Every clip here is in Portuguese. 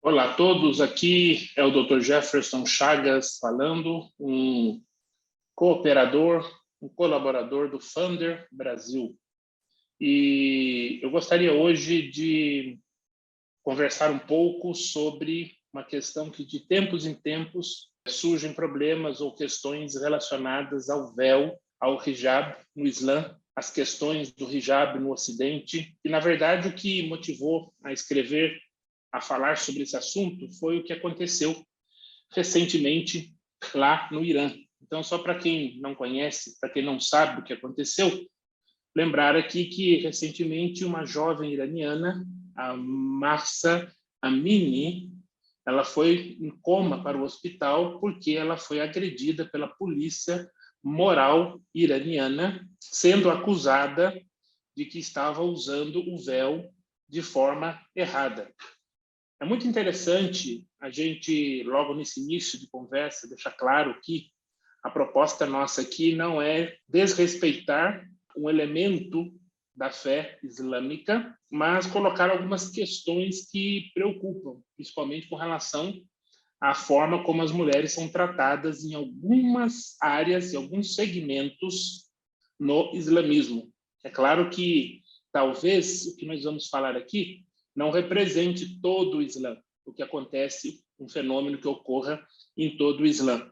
Olá a todos, aqui é o Dr. Jefferson Chagas falando, um cooperador, um colaborador do Funder Brasil. E eu gostaria hoje de conversar um pouco sobre uma questão que de tempos em tempos surgem problemas ou questões relacionadas ao véu, ao hijab no Islã, as questões do hijab no Ocidente. E, na verdade, o que motivou a escrever, a falar sobre esse assunto, foi o que aconteceu recentemente lá no Irã. Então, só para quem não conhece, para quem não sabe o que aconteceu, lembrar aqui que recentemente uma jovem iraniana, a Mahsa Amini, ela foi em coma para o hospital porque ela foi agredida pela polícia moral iraniana, sendo acusada de que estava usando o véu de forma errada. É muito interessante a gente, logo nesse início de conversa, deixar claro que a proposta nossa aqui não é desrespeitar um elemento da fé islâmica, mas colocar algumas questões que preocupam, principalmente com relação à forma como as mulheres são tratadas em algumas áreas e alguns segmentos no islamismo. É claro que talvez o que nós vamos falar aqui não represente todo o Islã, o que acontece, um fenômeno que ocorra em todo o Islã.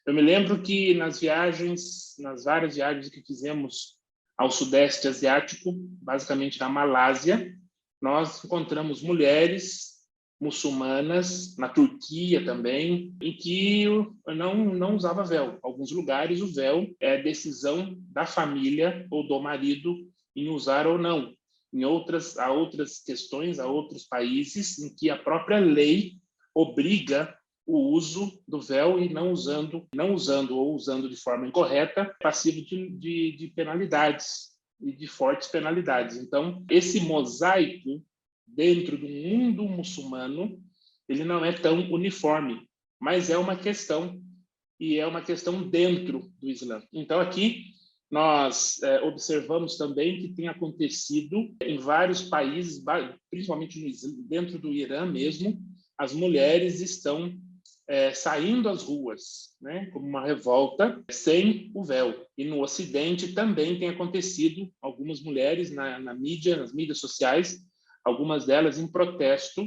Eu me lembro que nas várias viagens que fizemos ao Sudeste Asiático, basicamente na Malásia, nós encontramos mulheres muçulmanas, na Turquia também, em que não usava véu. Em alguns lugares o véu é decisão da família ou do marido em usar ou não. Há outras questões, há outros países em que a própria lei obriga o uso do véu e não usando ou usando de forma incorreta, passivo de penalidades e de fortes penalidades. Então, esse mosaico dentro do mundo muçulmano, ele não é tão uniforme, mas é uma questão, e é uma questão dentro do Islã. Então, aqui, nós observamos também que tem acontecido em vários países, principalmente dentro do Irã mesmo, as mulheres estão saindo às ruas, né, como uma revolta, sem o véu. E no Ocidente também tem acontecido, algumas mulheres nas mídias sociais, algumas delas em protesto,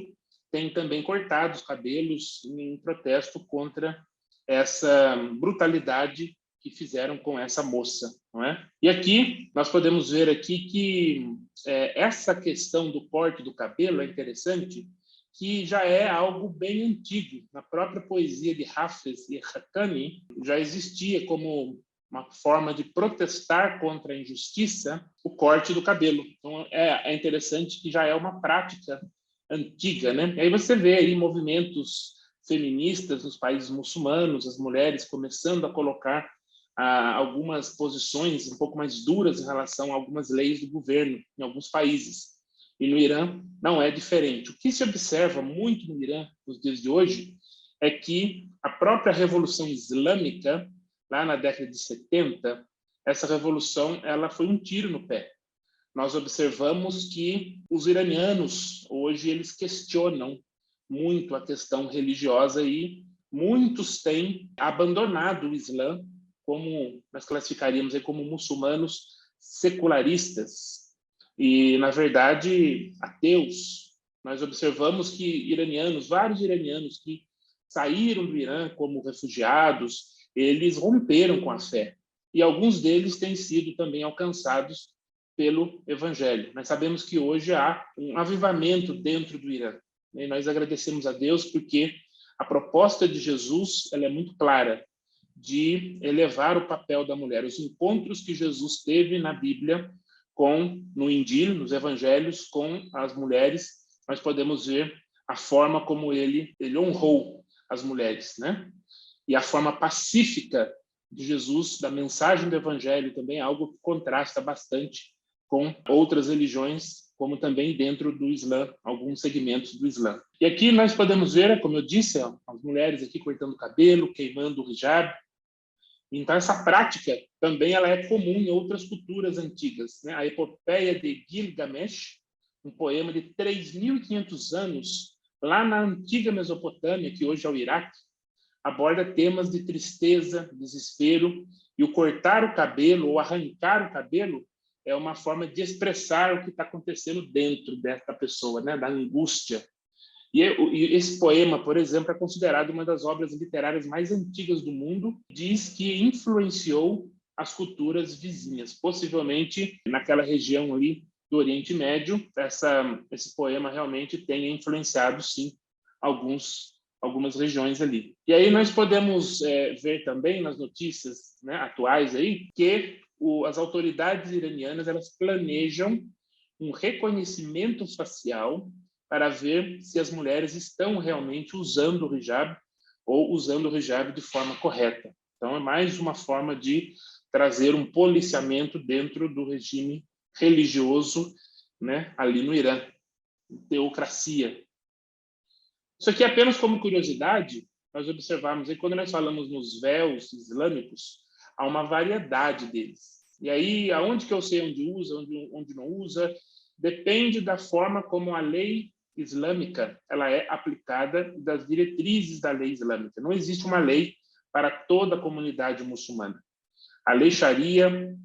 têm também cortado os cabelos em protesto contra essa brutalidade que fizeram com essa moça, não é? E aqui nós podemos ver aqui que essa questão do corte do cabelo é interessante, que já é algo bem antigo. Na própria poesia de Hafez e Haqqani já existia como uma forma de protestar contra a injustiça o corte do cabelo. Então é interessante que já é uma prática antiga, né? E aí você vê aí movimentos feministas nos países muçulmanos, as mulheres começando a colocar algumas posições um pouco mais duras em relação a algumas leis do governo em alguns países. E no Irã não é diferente. O que se observa muito no Irã nos dias de hoje é que a própria Revolução Islâmica, lá na década de 70, essa revolução ela foi um tiro no pé. Nós observamos que os iranianos, hoje, eles questionam muito a questão religiosa e muitos têm abandonado o Islã, como nós classificaríamos aí como muçulmanos secularistas, e, na verdade, ateus. Nós observamos que vários iranianos que saíram do Irã como refugiados, eles romperam com a fé. E alguns deles têm sido também alcançados pelo Evangelho. Nós sabemos que hoje há um avivamento dentro do Irã. E nós agradecemos a Deus porque a proposta de Jesus ela é muito clara, de elevar o papel da mulher. Os encontros que Jesus teve na Bíblia no Injil, nos Evangelhos, com as mulheres, nós podemos ver a forma como ele honrou as mulheres, né? E a forma pacífica de Jesus, da mensagem do Evangelho, também é algo que contrasta bastante com outras religiões, como também dentro do Islã, alguns segmentos do Islã. E aqui nós podemos ver, como eu disse, as mulheres aqui cortando o cabelo, queimando o hijab. Então, essa prática também ela é comum em outras culturas antigas, né? A epopeia de Gilgamesh, um poema de 3.500 anos lá na antiga Mesopotâmia, que hoje é o Iraque, aborda temas de tristeza, desespero, e o cortar o cabelo ou arrancar o cabelo é uma forma de expressar o que está acontecendo dentro dessa pessoa, né? Da angústia. E esse poema, por exemplo, é considerado uma das obras literárias mais antigas do mundo. Diz que influenciou as culturas vizinhas, possivelmente naquela região ali do Oriente Médio. Esse poema realmente tenha influenciado, sim, algumas regiões ali. E aí nós podemos ver também nas notícias, né, atuais aí que as autoridades iranianas elas planejam um reconhecimento facial para ver se as mulheres estão realmente usando o hijab ou usando o hijab de forma correta. Então, é mais uma forma de trazer um policiamento dentro do regime religioso, né, ali no Irã, teocracia. Isso aqui é apenas como curiosidade, nós observamos aí, quando nós falamos nos véus islâmicos, há uma variedade deles. E aí, aonde que eu sei onde usa, onde não usa, depende da forma como a lei islâmica ela é aplicada, das diretrizes da lei islâmica. Não existe uma lei para toda a comunidade muçulmana. A lei Sharia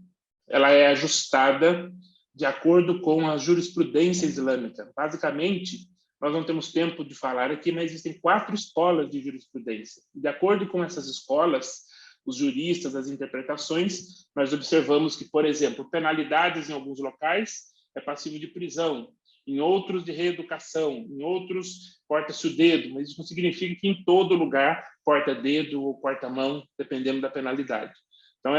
ela é ajustada de acordo com a jurisprudência islâmica. Basicamente, nós não temos tempo de falar aqui, mas existem 4 escolas de jurisprudência. De acordo com essas escolas, os juristas, as interpretações, nós observamos que, por exemplo, penalidades em alguns locais é passivo de prisão, em outros de reeducação, em outros corta-se o dedo, mas isso não significa que em todo lugar corta dedo ou corta mão, dependendo da penalidade. Então,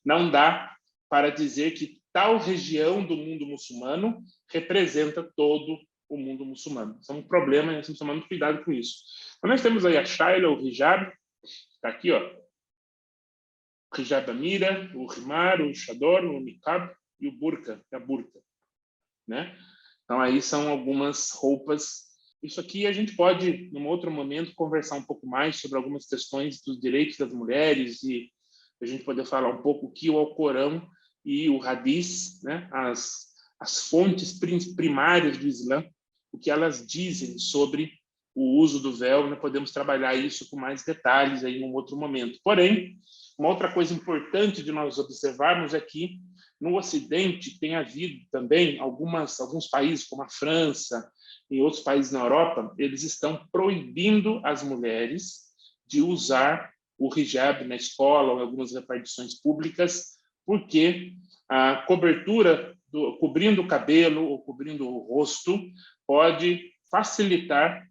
não dá para dizer que tal região do mundo muçulmano representa todo o mundo muçulmano. Isso é um problema e nós temos que tomar muito cuidado com isso. Então, nós temos aí a shaila, o hijab, está aqui, ó, o hijab amira, o rimar, o chador, o niqab e o burka, a burka, né? Então, aí são algumas roupas. Isso aqui a gente pode, num outro momento, conversar um pouco mais sobre algumas questões dos direitos das mulheres e a gente poder falar um pouco o que o Alcorão e o Hadith, né, as fontes primárias do Islã, o que elas dizem sobre o uso do véu. Nós podemos trabalhar isso com mais detalhes aí em um outro momento. Porém, uma outra coisa importante de nós observarmos é que no Ocidente tem havido também alguns países, como a França e outros países na Europa, eles estão proibindo as mulheres de usar o hijab na escola ou em algumas repartições públicas, porque a cobertura, cobrindo o cabelo ou cobrindo o rosto, pode facilitar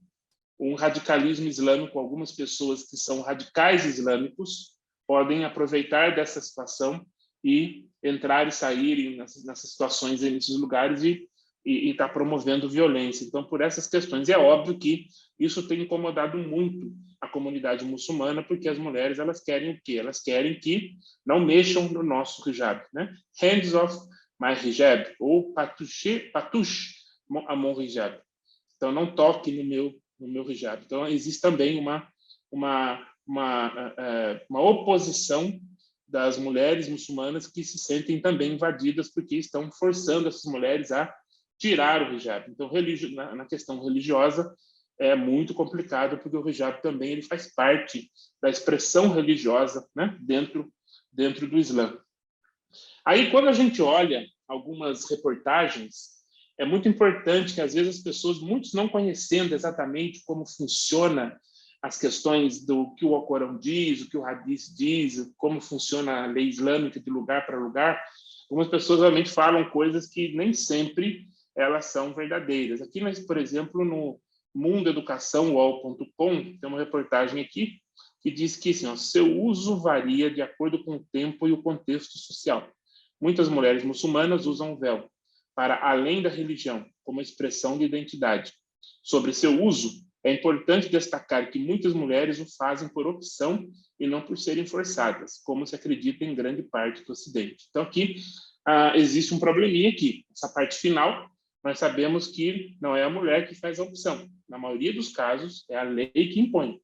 um radicalismo islâmico. Algumas pessoas que são radicais islâmicos podem aproveitar dessa situação e entrar e sair nessas situações, nesses lugares, e está promovendo violência. Então, por essas questões, é óbvio que isso tem incomodado muito a comunidade muçulmana, porque as mulheres elas querem o quê? Elas querem que não mexam no nosso hijab, né? Hands off my hijab, ou patush a mon hijab. Então, não toque no meu hijab. Então, existe também uma oposição das mulheres muçulmanas que se sentem também invadidas porque estão forçando essas mulheres a tirar o hijab. Então, na questão religiosa, é muito complicado, porque o hijab também ele faz parte da expressão religiosa, né, dentro do Islã. Aí, quando a gente olha algumas reportagens, é muito importante que, às vezes, as pessoas, muitos não conhecendo exatamente como funciona as questões do que o Alcorão diz, o que o Hadith diz, como funciona a lei islâmica de lugar para lugar, algumas pessoas realmente falam coisas que nem sempre elas são verdadeiras. Aqui, nós, por exemplo, no mundoeducação.com, tem uma reportagem aqui que diz que assim, seu uso varia de acordo com o tempo e o contexto social. Muitas mulheres muçulmanas usam o véu para além da religião, como expressão de identidade. Sobre seu uso, é importante destacar que muitas mulheres o fazem por opção e não por serem forçadas, como se acredita em grande parte do Ocidente. Então, aqui existe um probleminha aqui. Essa parte final, nós sabemos que não é a mulher que faz a opção. Na maioria dos casos, é a lei que impõe.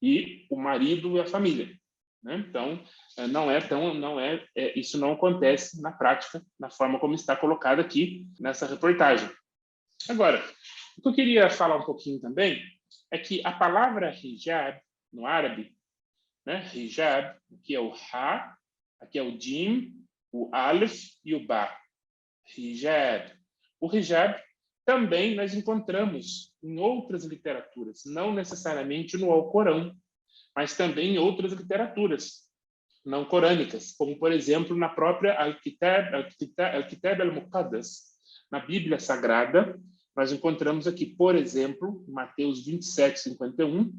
E o marido e a família, né? Então, isso não acontece na prática, na forma como está colocado aqui nessa reportagem. Agora, O que eu queria falar um pouquinho também é que a palavra hijab, no árabe, né, hijab, aqui é o ha, aqui é o jim, o alif e o ba. Hijab. O hijab também nós encontramos em outras literaturas, não necessariamente no Alcorão, mas também em outras literaturas não corânicas, como, por exemplo, na própria Al-Kitab al-Muqaddas, na Bíblia Sagrada, nós encontramos aqui, por exemplo, Mateus 27, 51,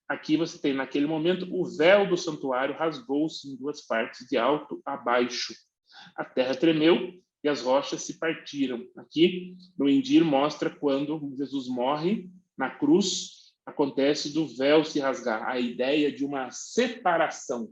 aqui você tem, naquele momento, o véu do santuário rasgou-se em duas partes, de alto a baixo. A terra tremeu e as rochas se partiram. Aqui, no Injil, mostra quando Jesus morre na cruz, acontece do véu se rasgar, a ideia de uma separação.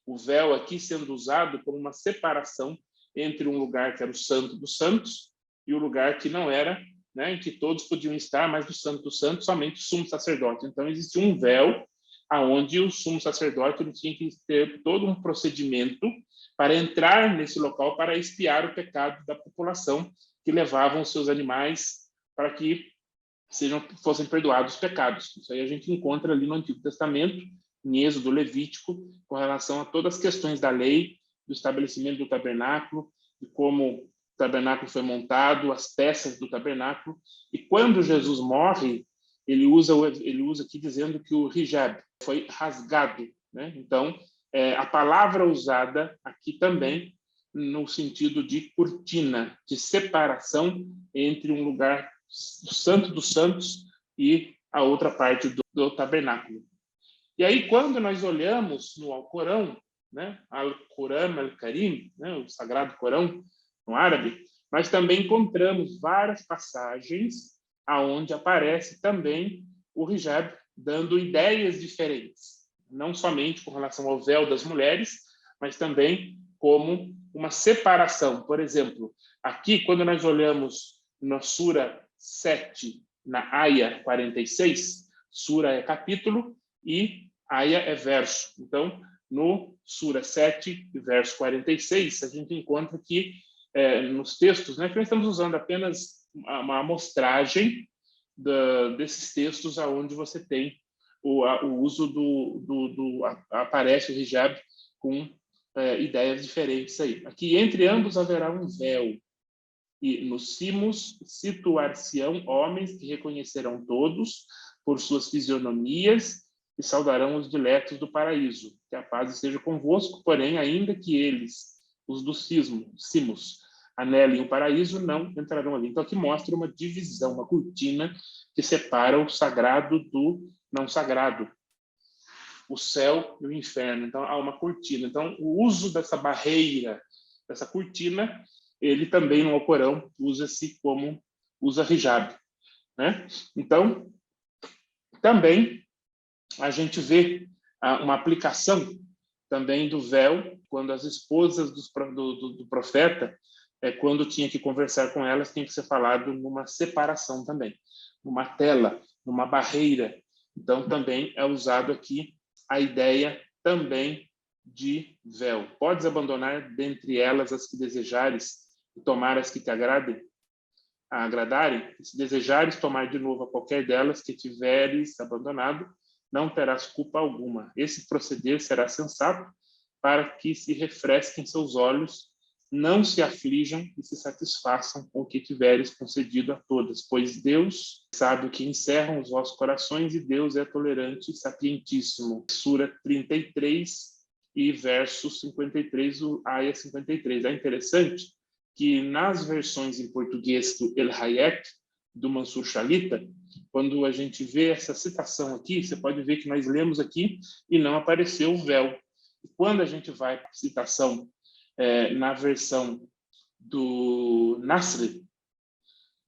O véu aqui sendo usado como uma separação entre um lugar que era o Santo dos Santos e o lugar que não era, né, em que todos podiam estar, mas do Santo dos Santos somente o sumo sacerdote. Então, existia um véu aonde o sumo sacerdote ele tinha que ter todo um procedimento para entrar nesse local para expiar o pecado da população que levavam os seus animais para que fossem perdoados os pecados. Isso aí a gente encontra ali no Antigo Testamento, em Êxodo Levítico, com relação a todas as questões da lei, do estabelecimento do tabernáculo, de como o tabernáculo foi montado, as peças do tabernáculo. E quando Jesus morre, ele usa aqui dizendo que o hijab foi rasgado, né? Então, a palavra usada aqui também no sentido de cortina, de separação entre um lugar do Santo dos Santos e a outra parte do tabernáculo. E aí, quando nós olhamos no Alcorão, né, Al-Quran Al-Karim, né, o Sagrado Corão, no árabe, nós também encontramos várias passagens aonde aparece também o hijab, dando ideias diferentes, não somente com relação ao véu das mulheres, mas também como uma separação. Por exemplo, aqui, quando nós olhamos na Sura 7, na Aya 46, Sura é capítulo e Aya é verso. Então, no Sura 7, verso 46, a gente encontra que, nos textos, né, que nós estamos usando apenas uma amostragem desses textos aonde você tem o uso aparece o hijab com ideias diferentes aí. Aqui, entre ambos haverá um véu, e nos cimos situar-se-ão homens que reconhecerão todos por suas fisionomias e saudarão os diletos do paraíso. Que a paz esteja convosco, porém, ainda que eles, os dos cimos, anelem o paraíso, não entrarão ali. Então, aqui mostra uma divisão, uma cortina que separa o sagrado do não sagrado, o céu e o inferno. Então, há uma cortina. Então, o uso dessa barreira, dessa cortina, ele também no Alcorão usa-se como usa hijab, né? Então, também a gente vê uma aplicação também do véu quando as esposas do profeta, quando tinha que conversar com elas, tinha que ser falado numa separação também, numa tela, numa barreira. Então, também é usado aqui a ideia também de véu. Podes abandonar dentre elas as que desejares e tomar as que te agradarem, e se desejares tomar de novo a qualquer delas que tiveres abandonado, não terás culpa alguma. Esse proceder será sensato para que se refresquem seus olhos, não se aflijam e se satisfaçam com o que tiveres concedido a todas, pois Deus sabe o que encerram os vossos corações e Deus é tolerante e sapientíssimo. Sura 33 e verso 53, o Aya 53. É interessante que nas versões em português do El Hayek, do Mansur Shalita, quando a gente vê essa citação aqui, você pode ver que nós lemos aqui e não apareceu o véu. E quando a gente vai para a citação na versão do Nasr,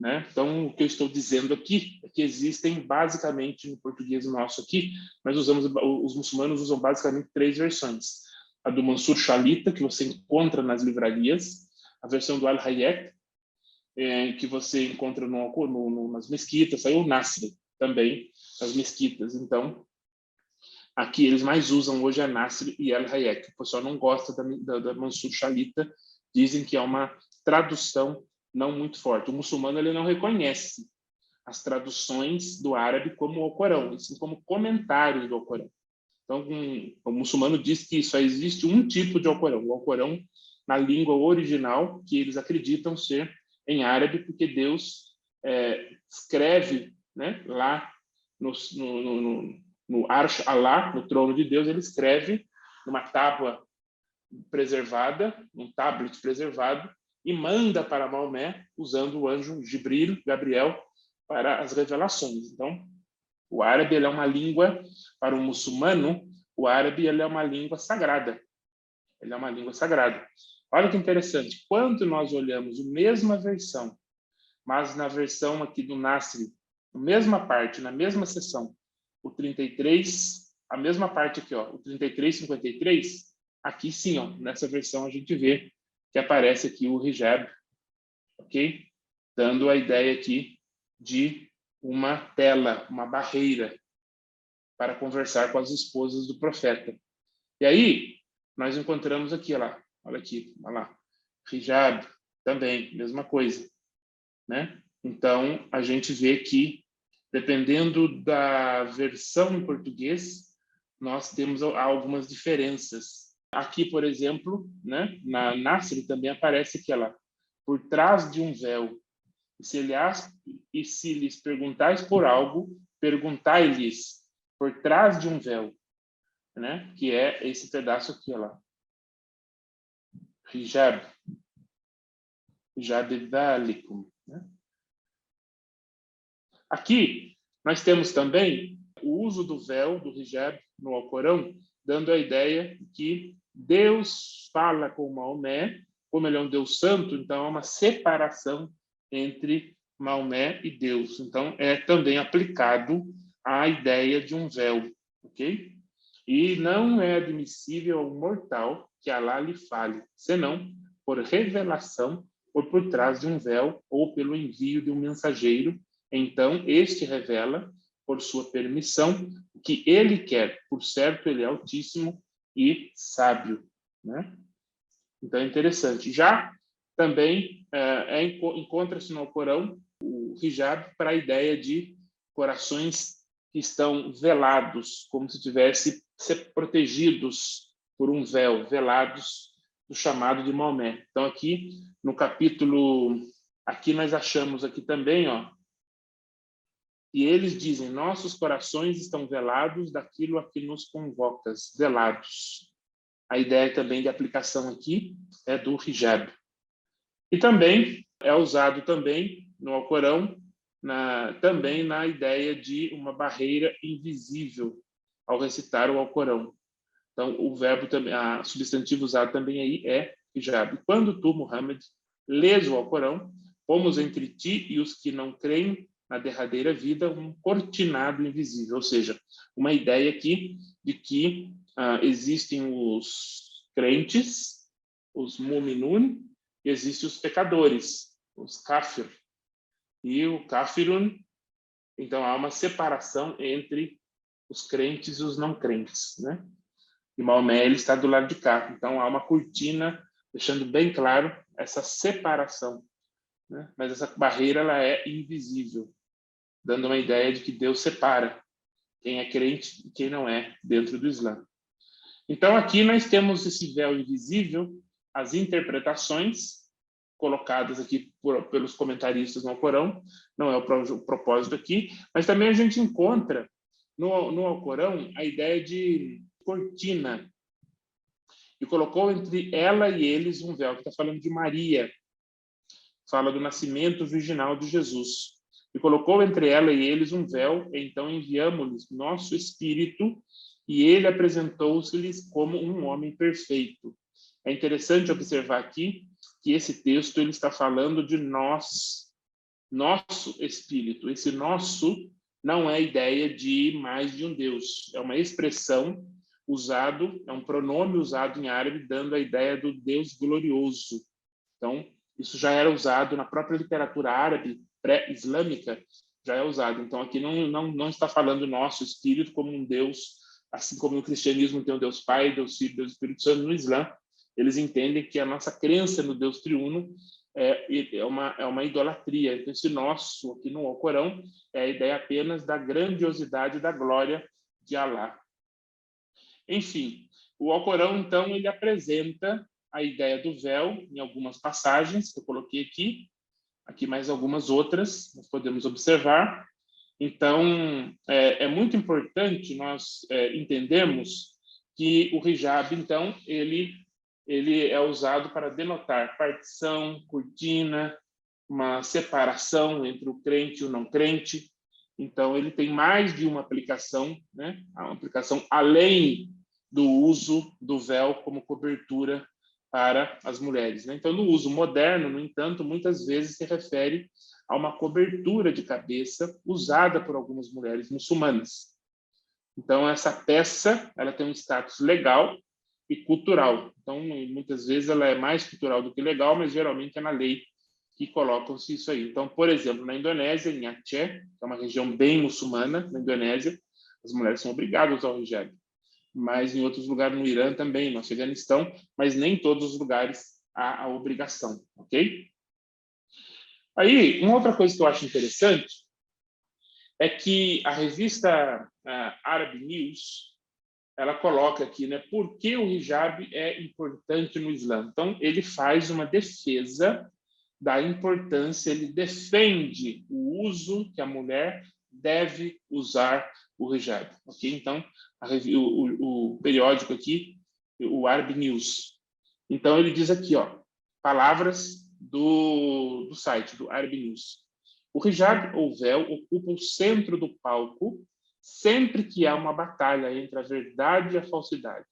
né? Então, o que eu estou dizendo aqui é que existem basicamente, no português nosso aqui, os muçulmanos usam basicamente 3 versões. A do Mansur Shalita, que você encontra nas livrarias, a versão do Al-Hayek, que você encontra nas mesquitas, aí o Nasr também, as mesquitas. Então, aqui eles mais usam hoje a Nasr e Al-Hayek. O pessoal não gosta da Mansur Shalita, dizem que é uma tradução não muito forte. O muçulmano ele não reconhece as traduções do árabe como o Alcorão, assim como comentários do Alcorão. Então, o muçulmano diz que só existe um tipo de Alcorão, o Alcorão na língua original, que eles acreditam ser em árabe, porque Deus escreve, né, lá no Arsh Allah, no trono de Deus, ele escreve numa tábua preservada, num tablet preservado, e manda para Maomé, usando o anjo Jibril, Gabriel, para as revelações. Então, o árabe ele é uma língua, para um muçulmano, o árabe ele é uma língua sagrada. Ele é uma língua sagrada. Olha que interessante, quando nós olhamos a mesma versão, mas na versão aqui do Nasri, na mesma parte, na mesma seção, o 33, a mesma parte aqui, ó, o 33:53, aqui sim, ó, nessa versão a gente vê que aparece aqui o hijab, ok? Dando a ideia aqui de uma tela, uma barreira para conversar com as esposas do profeta. E aí, nós encontramos aqui, olha lá, hijab, também, mesma coisa, né? Então, a gente vê que, dependendo da versão em português, nós temos algumas diferenças. Aqui, por exemplo, né, na Nasri também aparece aquela, por trás de um véu. E se lhes perguntais por algo, perguntai-lhes por trás de um véu, né? Que é esse pedaço aqui, ó lá. Hijab dhalikum, né? Aqui, nós temos também o uso do véu, do hijab, no Alcorão, dando a ideia que Deus fala com Maomé, como ele é um Deus santo, então há uma separação entre Maomé e Deus. Então, é também aplicado a ideia de um véu, ok? E não é admissível ao mortal que Alá lhe fale, senão por revelação ou por trás de um véu ou pelo envio de um mensageiro. Então, este revela, por sua permissão, o que ele quer. Por certo, ele é altíssimo e sábio, né? Então, é interessante. Já também encontra-se no Alcorão o hijab para a ideia de corações que estão velados, como se tivessem ser protegidos por um véu, velados do chamado de Maomé. Então, aqui no capítulo, aqui nós achamos aqui também, ó, e eles dizem, nossos corações estão velados daquilo a que nos convocas, velados. A ideia também de aplicação aqui é do hijab. E também é usado também no Alcorão, também na ideia de uma barreira invisível ao recitar o Alcorão. Então, o verbo também, a substantivo usado também aí é hijab. Quando tu, Muhammad, lês o Alcorão, pomos entre ti e os que não creem na derradeira vida um cortinado invisível, ou seja, uma ideia aqui de que existem os crentes, os mu'minun, e existem os pecadores, os kafir. E o kafirun, então há uma separação entre os crentes e os não crentes, né? E Maomé ele está do lado de cá, então há uma cortina deixando bem claro essa separação, né? Mas essa barreira ela é invisível, dando uma ideia de que Deus separa quem é crente e quem não é dentro do Islã. Então aqui nós temos esse véu invisível, as interpretações colocadas aqui pelos comentaristas no Alcorão, não é o propósito aqui, mas também a gente encontra no Alcorão a ideia de cortina, e colocou entre ela e eles um véu, que está falando de Maria, fala do nascimento virginal de Jesus. E colocou entre ela e eles um véu, e então enviamos-lhes nosso Espírito, e ele apresentou-se-lhes como um homem perfeito. É interessante observar aqui que esse texto ele está falando de nós, nosso Espírito. Esse nosso não é a ideia de mais de um Deus, é uma expressão usado, é um pronome usado em árabe, dando a ideia do Deus glorioso. Então, isso já era usado na própria literatura árabe pré-islâmica, já é usado. Então, aqui não está falando nosso Espírito como um Deus, assim como no cristianismo tem o Deus Pai, Deus Filho, Deus Espírito Santo. No Islã, eles entendem que a nossa crença no Deus triuno é uma idolatria. Então, esse nosso aqui no Alcorão é a ideia apenas da grandiosidade da glória de Alá. Enfim, o Alcorão, então, ele apresenta a ideia do véu em algumas passagens que eu coloquei aqui mais algumas outras, nós podemos observar. Então, é muito importante nós entendermos que o hijab, então, ele é usado para denotar partição, cortina, uma separação entre o crente e o não crente. Então, ele tem mais de uma aplicação, né? Uma aplicação além do uso do véu como cobertura para as mulheres, né? Então, no uso moderno, no entanto, muitas vezes se refere a uma cobertura de cabeça usada por algumas mulheres muçulmanas. Então, essa peça, ela tem um status legal e cultural. Então, muitas vezes ela é mais cultural do que legal, mas geralmente é na lei que colocam-se isso aí. Então, por exemplo, na Indonésia, em Aceh, que é uma região bem muçulmana, na Indonésia, as mulheres são obrigadas a usar o hijab. Mas em outros lugares, no Irã também, no Afeganistão, mas nem em todos os lugares há a obrigação, ok? Aí, uma outra coisa que eu acho interessante é que a revista Arab News, ela coloca aqui, né, por que o hijab é importante no Islã. Então, ele faz uma defesa da importância, ele defende o uso que a mulher deve usar o hijab, ok? Então, o periódico aqui, o Arab News. Então, ele diz aqui, ó, palavras do site, do Arab News. O hijab, ou véu, ocupa o centro do palco sempre que há uma batalha entre a verdade e a falsidade.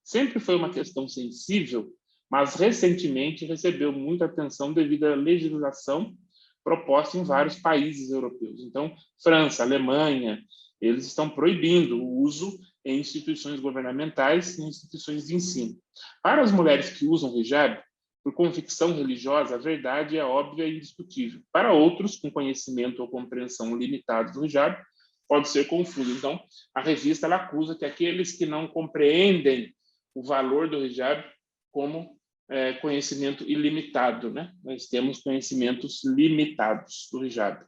Sempre foi uma questão sensível, mas recentemente recebeu muita atenção devido à legislação proposta em vários países europeus. Então, França, Alemanha, eles estão proibindo o uso em instituições governamentais e instituições de ensino. Para as mulheres que usam hijab, por convicção religiosa, a verdade é óbvia e indiscutível. Para outros, com conhecimento ou compreensão limitados do hijab, pode ser confuso. Então, a revista ela acusa que aqueles que não compreendem o valor do hijab como conhecimento ilimitado, né? Nós temos conhecimentos limitados do hijab.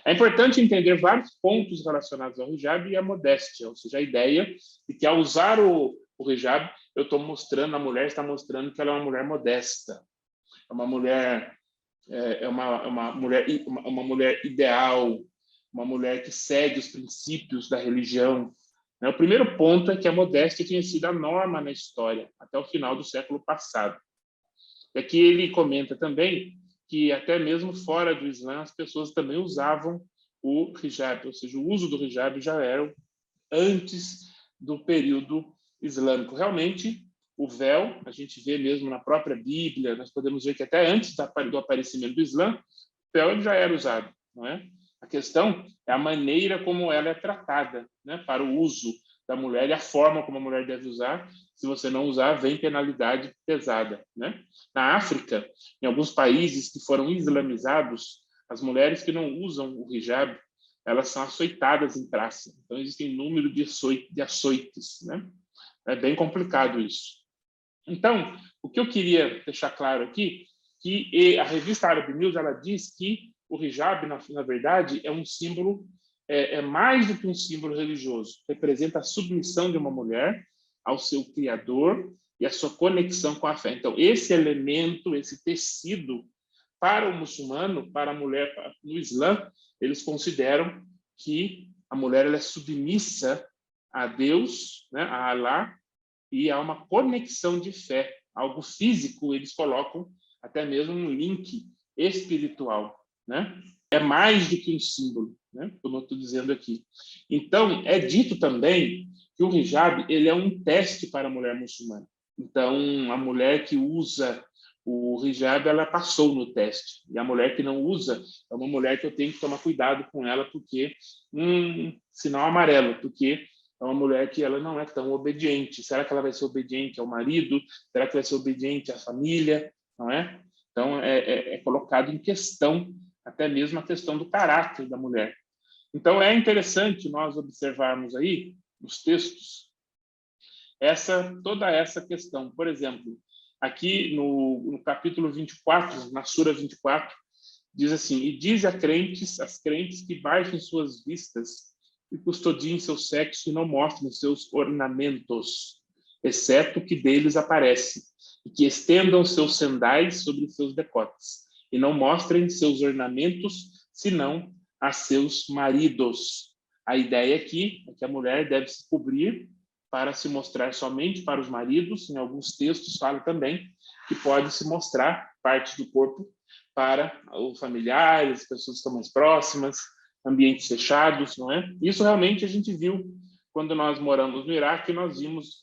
É importante entender vários pontos relacionados ao hijab e à modéstia, ou seja, a ideia de que ao usar o hijab, eu estou mostrando, a mulher está mostrando que ela é uma mulher modesta, é uma mulher uma mulher ideal, uma mulher que segue os princípios da religião. O primeiro ponto é que a modéstia tinha sido a norma na história, até o final do século passado. E aqui ele comenta também que até mesmo fora do Islã, as pessoas também usavam o hijab, ou seja, o uso do hijab já era antes do período islâmico. Realmente, o véu, a gente vê mesmo na própria Bíblia, nós podemos ver que até antes do aparecimento do Islã, o véu já era usado, não é? A questão é a maneira como ela é tratada, né, para o uso da mulher e a forma como a mulher deve usar. Se você não usar, vem penalidade pesada, né? Na África, em alguns países que foram islamizados, as mulheres que não usam o hijab, elas são açoitadas em praça. Então, existem número de açoites, né? É bem complicado isso. Então, o que eu queria deixar claro aqui, que a revista Arab News, ela diz que o hijab, na verdade, é um símbolo, é mais do que um símbolo religioso. Representa a submissão de uma mulher ao seu Criador e a sua conexão com a fé. Então, esse elemento, esse tecido, para o muçulmano, para a mulher no Islã, eles consideram que a mulher ela é submissa a Deus, né, a Alá, e há uma conexão de fé, algo físico, eles colocam até mesmo um link espiritual, né? É mais do que um símbolo, né? Como eu estou dizendo aqui. Então, é dito também que o hijab ele é um teste para a mulher muçulmana. Então, a mulher que usa o hijab, ela passou no teste. E a mulher que não usa, é uma mulher que eu tenho que tomar cuidado com ela, porque sinal amarelo, porque é uma mulher que ela não é tão obediente. Será que ela vai ser obediente ao marido? Será que vai ser obediente à família? Não é? Então, é colocado em questão até mesmo a questão do caráter da mulher. Então, é interessante nós observarmos aí, nos textos, toda essa questão. Por exemplo, aqui no capítulo 24, na Sura 24, diz assim: e diz às crentes que baixem suas vistas e custodiem seu sexo e não mostrem seus ornamentos, exceto o que deles aparece, e que estendam seus sandais sobre seus decotes, e não mostrem seus ornamentos, senão a seus maridos. A ideia aqui é que a mulher deve se cobrir para se mostrar somente para os maridos. Em alguns textos fala também que pode se mostrar parte do corpo para os familiares, pessoas que estão mais próximas, ambientes fechados, não é? Isso realmente a gente viu quando nós moramos no Iraque, nós vimos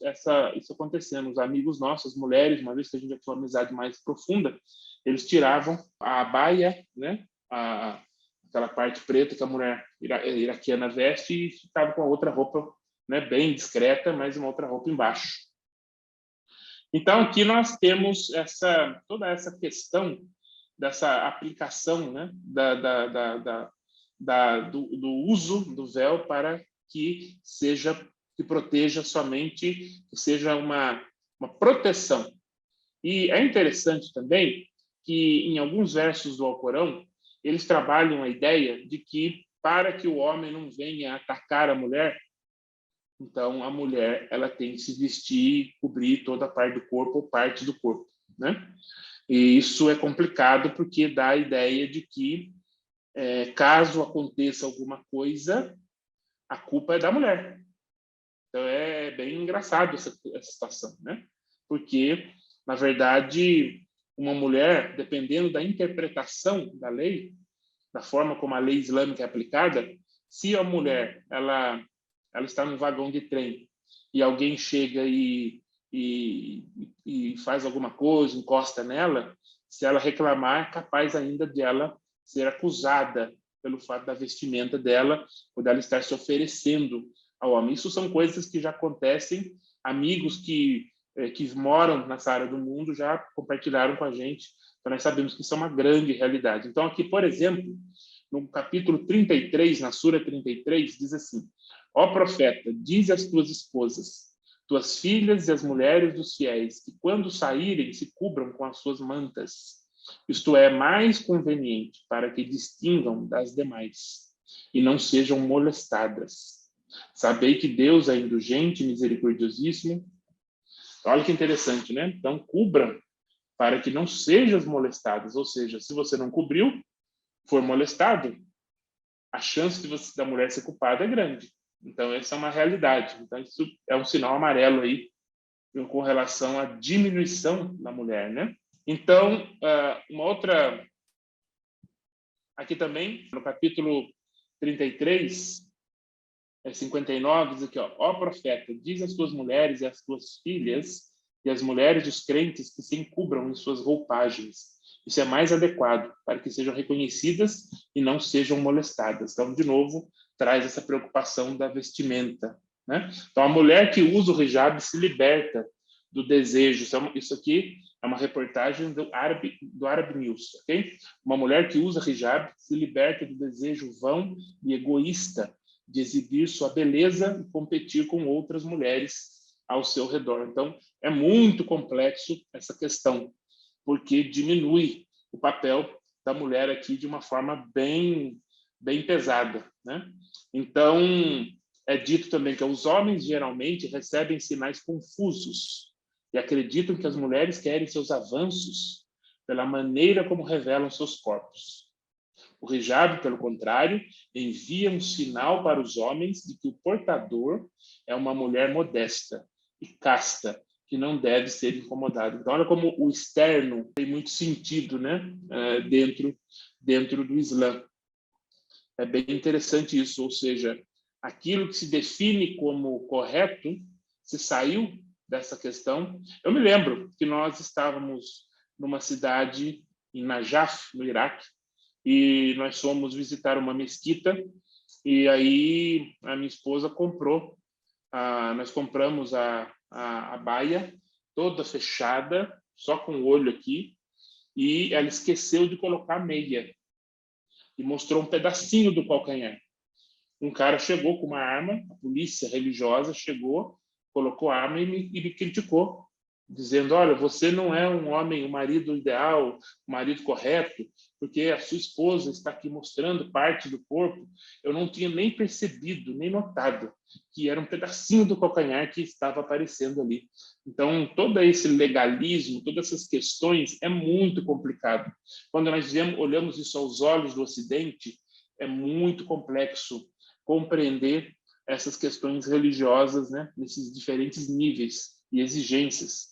isso acontecendo. Os amigos nossos, as mulheres, uma vez que a gente já tinha uma amizade mais profunda, eles tiravam a baia, né? Aquela parte preta que a mulher iraquiana veste, e ficava com a outra roupa, né, bem discreta, mas uma outra roupa embaixo. Então, aqui nós temos toda essa questão dessa aplicação, né, do uso do véu para que proteja somente, que seja uma proteção. E é interessante também que em alguns versos do Alcorão eles trabalham a ideia de que para que o homem não venha atacar a mulher, então a mulher ela tem que se vestir, cobrir toda a parte do corpo ou parte do corpo, né? E isso é complicado porque dá a ideia de que caso aconteça alguma coisa, a culpa é da mulher. Então é bem engraçado essa situação, né? Porque, na verdade, uma mulher, dependendo da interpretação da lei, da forma como a lei islâmica é aplicada, se a mulher ela está num vagão de trem e alguém chega e faz alguma coisa, encosta nela, se ela reclamar, é capaz ainda de ela ser acusada pelo fato da vestimenta dela ou dela estar se oferecendo ao homem. Isso são coisas que já acontecem, amigos que moram nessa área do mundo já compartilharam com a gente, então nós sabemos que isso é uma grande realidade. Então aqui, por exemplo, no capítulo 33, na Sura 33, diz assim: ó profeta, dize às tuas esposas, tuas filhas e as mulheres dos fiéis, que quando saírem se cubram com as suas mantas. Isto é mais conveniente para que distingam das demais e não sejam molestadas. Sabei que Deus é indulgente e misericordiosíssimo. Olha que interessante, né? Então, cubram para que não sejam molestadas. Ou seja, se você não cobriu, for molestado, a chance da mulher ser culpada é grande. Então, essa é uma realidade. Então, isso é um sinal amarelo aí com relação à diminuição da mulher, né? Então, uma outra... Aqui também, no capítulo 33, 59, diz aqui, ó profeta, diz às tuas mulheres e às tuas filhas e às mulheres dos crentes que se encubram em suas roupagens. Isso é mais adequado, para que sejam reconhecidas e não sejam molestadas. Então, de novo, traz essa preocupação da vestimenta, né? Então, a mulher que usa o hijab se liberta do desejo. Isso aqui é uma reportagem do Arab News, ok? Uma mulher que usa hijab se liberta do desejo vão e egoísta de exibir sua beleza e competir com outras mulheres ao seu redor. Então, é muito complexo essa questão, porque diminui o papel da mulher aqui de uma forma bem pesada, né? Então, é dito também que os homens geralmente recebem sinais confusos e acreditam que as mulheres querem seus avanços pela maneira como revelam seus corpos. O hijab, pelo contrário, envia um sinal para os homens de que o portador é uma mulher modesta e casta, que não deve ser incomodado. Então, olha como o externo tem muito sentido, né? Dentro do Islã. É bem interessante isso, ou seja, aquilo que se define como correto se saiu dessa questão. Eu me lembro que nós estávamos numa cidade em Najaf, no Iraque, e nós fomos visitar uma mesquita, e aí a minha esposa nós compramos a baia toda fechada, só com o olho aqui, e ela esqueceu de colocar a meia, e mostrou um pedacinho do calcanhar. Um cara chegou com uma arma, a polícia religiosa chegou, colocou a arma e me criticou, dizendo, olha, você não é um homem, um marido ideal, um marido correto, porque a sua esposa está aqui mostrando parte do corpo. Eu não tinha nem percebido, nem notado que era um pedacinho do calcanhar que estava aparecendo ali. Então, todo esse legalismo, todas essas questões é muito complicado. Quando nós olhamos isso aos olhos do Ocidente, é muito complexo compreender essas questões religiosas, né, nesses diferentes níveis e exigências.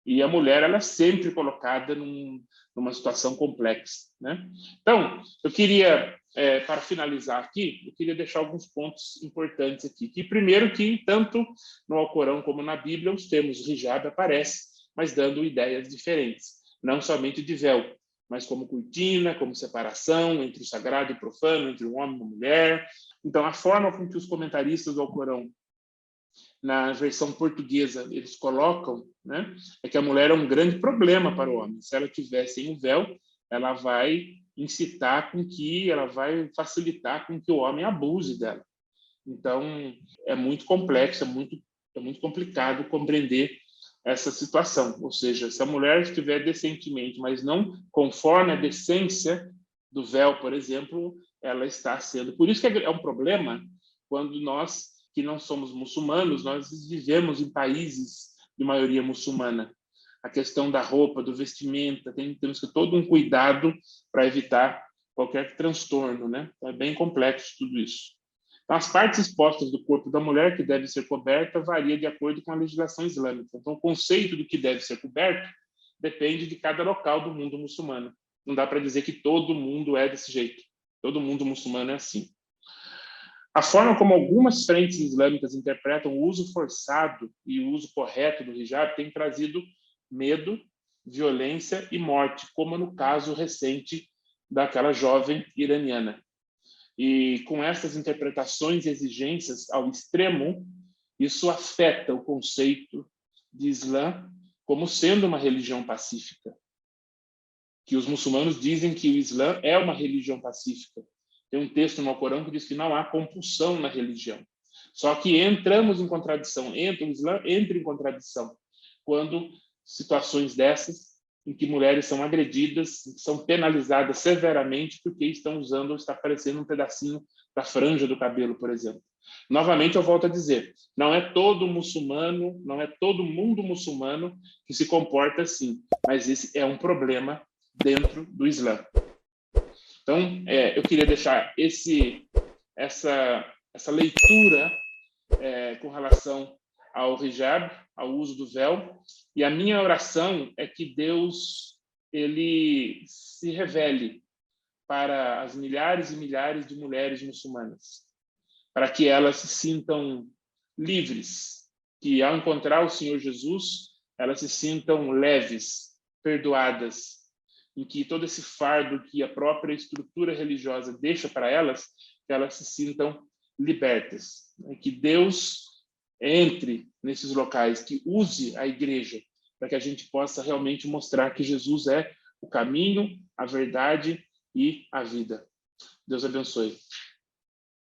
E a mulher, ela é sempre colocada numa situação complexa, né? Então, eu queria, para finalizar aqui, eu queria deixar alguns pontos importantes aqui. Que primeiro que tanto no Alcorão como na Bíblia os termos hijab aparecem, mas dando ideias diferentes, não somente de véu, mas como cortina, como separação entre o sagrado e o profano, entre um homem e uma mulher. Então, a forma com que os comentaristas do Alcorão, na versão portuguesa, eles colocam, né, é que a mulher é um grande problema para o homem. Se ela tiver sem o véu, ela vai incitar com que, ela vai facilitar com que o homem abuse dela. Então, é muito complexo, é muito complicado compreender essa situação. Ou seja, se a mulher estiver decentemente, mas não conforme a decência do véu, por exemplo, ela está sendo... Por isso que é um problema quando nós, que não somos muçulmanos, nós vivemos em países de maioria muçulmana. A questão da roupa, do vestimenta, temos que ter todo um cuidado para evitar qualquer transtorno, né? Então, é bem complexo tudo isso. Então, as partes expostas do corpo da mulher que deve ser coberta varia de acordo com a legislação islâmica. Então, o conceito do que deve ser coberto depende de cada local do mundo muçulmano. Não dá para dizer que todo mundo é desse jeito. Todo mundo muçulmano é assim. A forma como algumas frentes islâmicas interpretam o uso forçado e o uso correto do hijab tem trazido medo, violência e morte, como no caso recente daquela jovem iraniana. E com essas interpretações e exigências ao extremo, isso afeta o conceito de Islã como sendo uma religião pacífica. Que os muçulmanos dizem que o Islã é uma religião pacífica. Tem um texto no Alcorão que diz que não há compulsão na religião. Só que entramos em contradição, o Islã entra em contradição quando situações dessas, em que mulheres são agredidas, são penalizadas severamente porque estão usando ou está aparecendo um pedacinho da franja do cabelo, por exemplo. Novamente, eu volto a dizer, não é todo muçulmano, não é todo mundo muçulmano que se comporta assim, mas esse é um problema dentro do Islã. Então, eu queria deixar essa leitura com relação ao hijab, ao uso do véu, e a minha oração é que Deus ele se revele para as milhares e milhares de mulheres muçulmanas, para que elas se sintam livres, que ao encontrar o Senhor Jesus, elas se sintam leves, perdoadas, em que todo esse fardo que a própria estrutura religiosa deixa para elas, que elas se sintam libertas. Que Deus entre nesses locais, que use a igreja para que a gente possa realmente mostrar que Jesus é o caminho, a verdade e a vida. Deus abençoe.